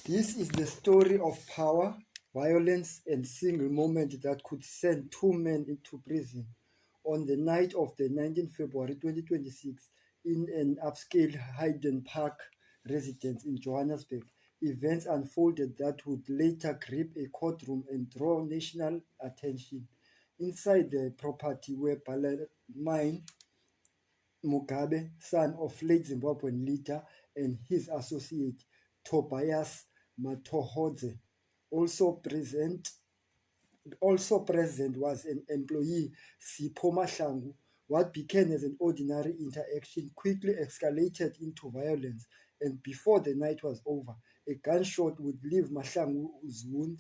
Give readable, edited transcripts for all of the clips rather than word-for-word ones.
This is the story of power, violence, and single moment that could send two men into prison on the night of the 19th February 2026 in an upscale Hyden Park residence in Johannesburg. Events unfolded that would later grip a courtroom and draw national attention. Inside the property were Bellarmine Mugabe, son of late Zimbabwean leader, and his associate Tobias Matohodze. Also present was an employee, Sipho Mahlangu. What began as an ordinary interaction quickly escalated into violence, and before the night was over, a gunshot would leave Mahlangu's wound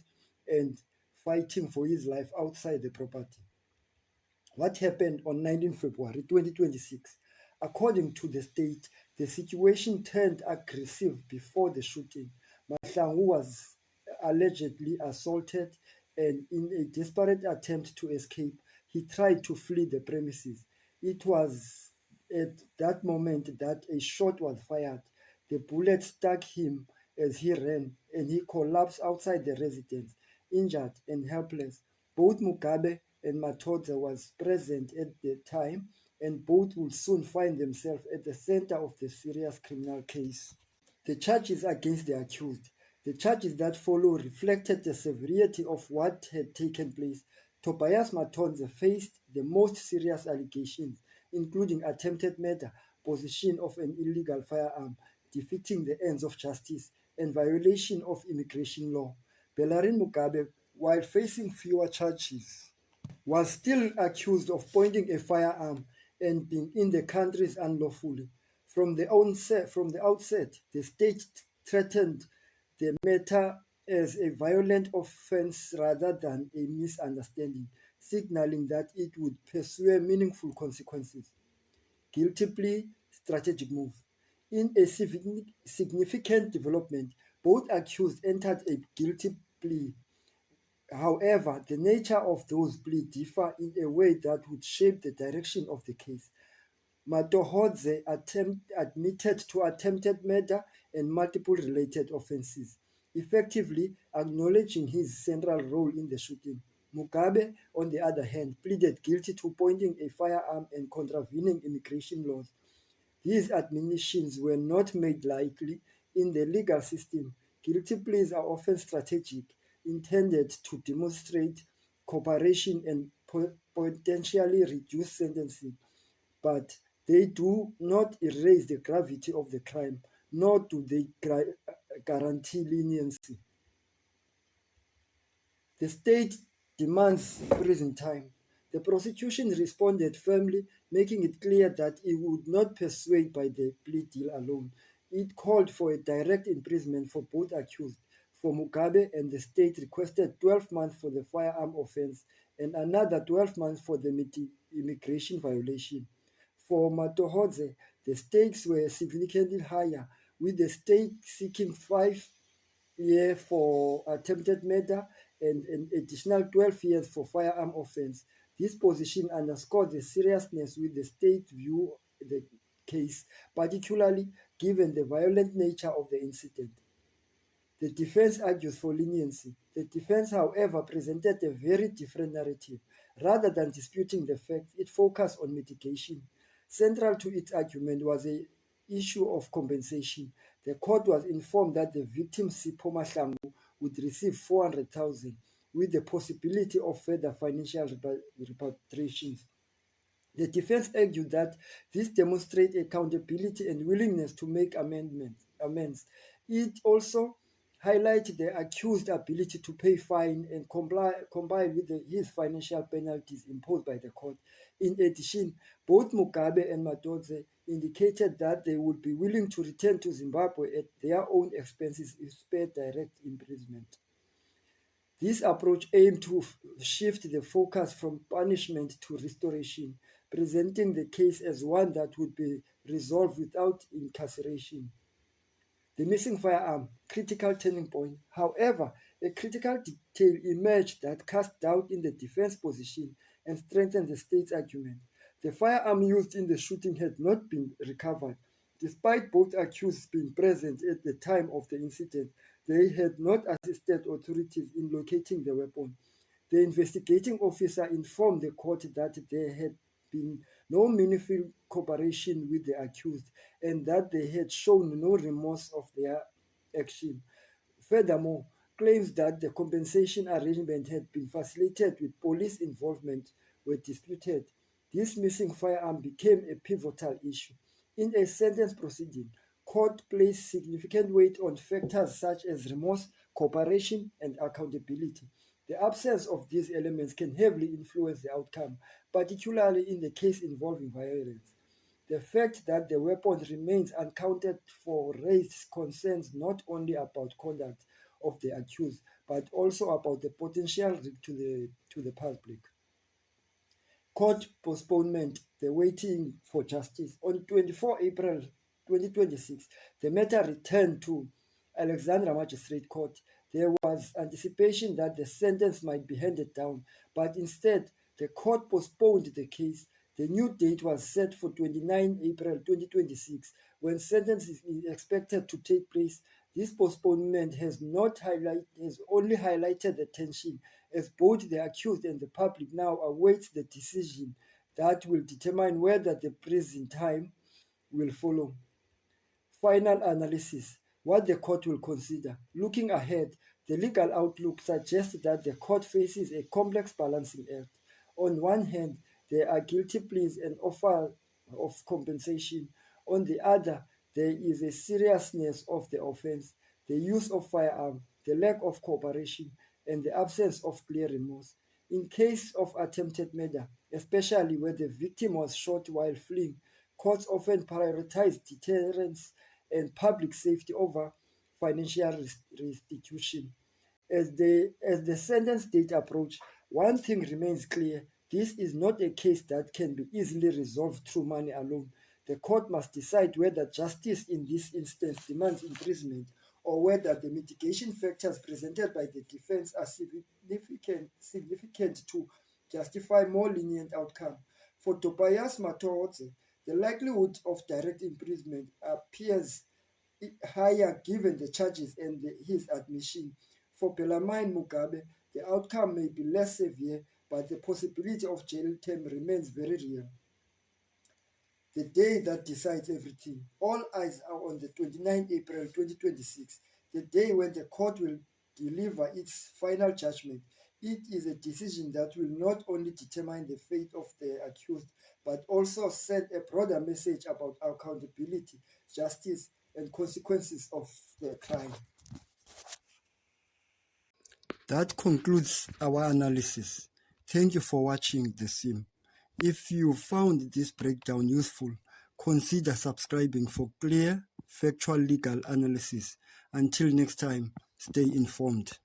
and fighting for his life outside the property. What happened on 19 February 2026? According to the state, the situation turned aggressive before the shooting. Mahlangu was allegedly assaulted, and in a desperate attempt to escape, he tried to flee the premises. It was at that moment that a shot was fired. The bullet struck him as he ran, and he collapsed outside the residence, injured and helpless. Both Mugabe and Matodza was present at the time, and both will soon find themselves at the center of the serious criminal case. The charges against the accused. The charges that follow reflected the severity of what had taken place. Tobias Matonze faced the most serious allegations, including attempted murder, possession of an illegal firearm, defeating the ends of justice, and violation of immigration law. Bellarmine Mugabe, while facing fewer charges, was still accused of pointing a firearm and being in the country unlawfully. From the outset, the state threatened the matter as a violent offense rather than a misunderstanding, signaling that it would pursue meaningful consequences. Guilty plea, strategic move. In a significant development, both accused entered a guilty plea. However, the nature of those pleas differ in a way that would shape the direction of the case. Matohodze admitted to attempted murder and multiple related offenses, effectively acknowledging his central role in the shooting. Mugabe, on the other hand, pleaded guilty to pointing a firearm and contravening immigration laws. These admonitions were not made lightly. In the legal system, guilty pleas are often strategic, intended to demonstrate cooperation and potentially reduce sentencing, but they do not erase the gravity of the crime, nor do they guarantee leniency. The state demands prison time. The prosecution responded firmly, making it clear that it would not persuade by the plea deal alone. It called for a direct imprisonment for both accused. For Mugabe, and the state requested 12 months for the firearm offense and another 12 months for the immigration violation. For Matohodze, the stakes were significantly higher, with the state seeking 5 years for attempted murder and an additional 12 years for firearm offense. This position underscores the seriousness with the state view the case, particularly given the violent nature of the incident. The defense argues for leniency. The defense, however, presented a very different narrative. Rather than disputing the facts, it focused on mitigation. Central to its argument was the issue of compensation. The court was informed that the victim, Sipho Mahlangu, would receive 400,000, with the possibility of further financial repatriations. The defense argued that this demonstrates accountability and willingness to make amends. It also highlighted the accused's ability to pay fine and comply with his financial penalties imposed by the court. In addition, both Mugabe and Matodze indicated that they would be willing to return to Zimbabwe at their own expenses if spared direct imprisonment. This approach aimed to shift the focus from punishment to restoration, presenting the case as one that would be resolved without incarceration. The missing firearm, critical turning point. However, a critical detail emerged that cast doubt in the defense position and strengthened the state's argument. The firearm used in the shooting had not been recovered. Despite both accused being present at the time of the incident, they had not assisted authorities in locating the weapon. The investigating officer informed the court that there had been no meaningful cooperation with the accused and that they had shown no remorse of their action. Furthermore, claims that the compensation arrangement had been facilitated with police involvement were disputed. This missing firearm became a pivotal issue. In a sentence proceeding, court placed significant weight on factors such as remorse, cooperation, and accountability. The absence of these elements can heavily influence the outcome, particularly in the case involving violence. The fact that the weapon remains unaccounted for raised concerns not only about conduct of the accused, but also about the potential risk to the public. Court postponement, the waiting for justice. On 24 April 2026, the matter returned to Alexandra Magistrate Court. There was anticipation that the sentence might be handed down, but instead, the court postponed the case. The new date was set for 29 April 2026, when sentence is expected to take place. This postponement has only highlighted the tension as both the accused and the public now await the decision that will determine whether the prison time will follow. Final analysis: what the court will consider. Looking ahead, the legal outlook suggests that the court faces a complex balancing act. On one hand, there are guilty pleas and offer of compensation. On the other, there is a seriousness of the offense, the use of firearm, the lack of cooperation, and the absence of clear remorse. In case of attempted murder, especially where the victim was shot while fleeing, courts often prioritize deterrence and public safety over financial restitution. As the sentence date approach, one thing remains clear: this is not a case that can be easily resolved through money alone. The court must decide whether justice in this instance demands imprisonment or whether the mitigation factors presented by the defense are significant to justify more lenient outcome. For Tobias Matodze, the likelihood of direct imprisonment appears higher given the charges and his admission. For Bellarmine Mugabe, the outcome may be less severe, but the possibility of jail term remains very real. The day that decides everything. All eyes are on the 29th April 2026, the day when the court will deliver its final judgment. It is a decision that will not only determine the fate of the accused, but also send a broader message about accountability, justice, and consequences of the crime. That concludes our analysis. Thank you for watching The Sim. If you found this breakdown useful, consider subscribing for clear, factual legal analysis. Until next time, stay informed.